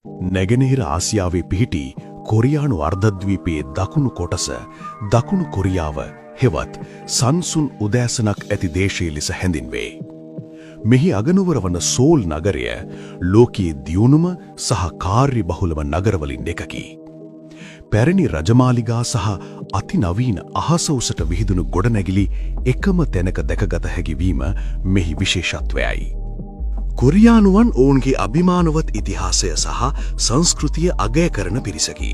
නැගෙනහිර ආසියාවේ පිහිටි කොරියානු අර්ධද්වීපයේ දකුණු කොටස දකුණු කොරියාව හෙවත් සන්සුන් උදෑසනක් ඇති දේශය ලෙස හැඳින්වේ. මෙහි අගනුවර වන සෝල් නගරය ලෝකයේ දියුණුම සහ කාර්යබහුලම නගරවලින් එකකි. පැරණි රජමාලිගා සහ අතිනවීන අහස උසට විහිදුණු ගොඩනැගිලි එකම තැනක දැකගත හැකි වීම මෙහි විශේෂත්වයයි. කොරියානුවන් ඔවුන්ගේ අභිමානවත් ඉතිහාසය සහ සංස්කෘතිය අගය කරන පිරිසකි.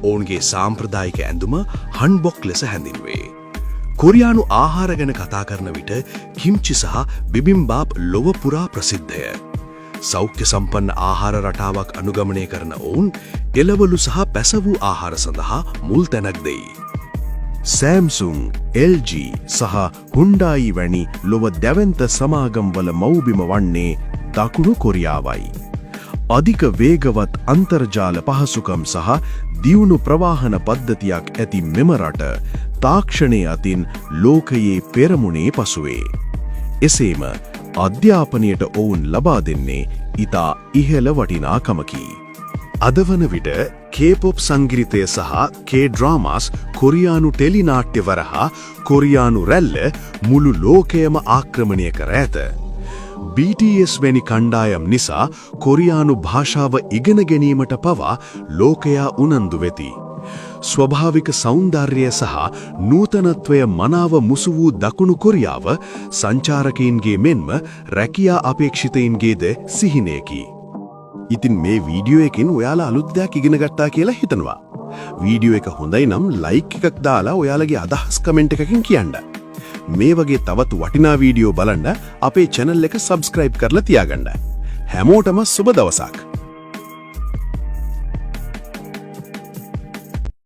ඔවුන්ගේ සාම්ප්‍රදායික ඇඳුම හන්බොක් ලෙස හැඳින්වේ. කොරියානු ආහාර ගැන කතා කරන විට කිම්චි සහ බිබිම්බාප් ලොව පුරා ප්‍රසිද්ධය. සෞඛ්‍ය සම්පන්න ආහාර රටාවක් අනුගමනය කරන ඔවුන් එළවලු සහ පැසවූ ආහාර සඳහා මුල් තැනක් දෙයි. සෑම්සුන්, LG සහ හුන්ඩායි වැනි ලොව දැවැන්ත සමාගම්වල මව්බිම වන්නේ දකුණු කොරියාවයි. අධික වේගවත් අන්තර්ජාල පහසුකම් සහ දියුණු ප්‍රවාහන පද්ධතියක් ඇති මෙම රට තාක්ෂණය අතින් ලෝකයේ පෙරමුණේ පසුවේ. එසේම අධ්‍යාපනයට ඔවුන් ලබා දෙන්නේ ඉතා ඉහළ වටිනාකමකි. අද වන විට K-pop සංගීතය සහ K-ඩ්‍රාමාස් කොරියානු ටෙලිනාට්‍ය වරහා කොරියානු රැල්ල මුළු ලෝකයම ආක්‍රමණය කර ඇත. BTS වැනි කණ්ඩායම් නිසා කොරියානු භාෂාව ඉගෙන ගැනීමට පවා ලෝකයා උනන්දු වෙති. ස්වභාවික සෞන්දර්යය සහ නූතනත්වය මනාව මුසු වූ දකුණු කොරියාව සංචාරකයින්ගේ මෙන්ම රැකියා අපේක්ෂිතයින්ගේද සිහිනයකි. ඉතින් මේ වීඩියෝ එකෙන් ඔයාලා අලුත් දෙයක් ඉගෙන ගත්තා කියලා හිතනවා. වීඩියෝ එක හොඳයි නම් ලයික් එකක් දාලා ඔයාලගේ අදහස් කමෙන්ට් එකකින් කියන්න. මේ වගේ තවත් වටිනා වීඩියෝ බලන්න අපේ channel එක subscribe කරලා තියාගන්න. හැමෝටම සුබ දවසක්.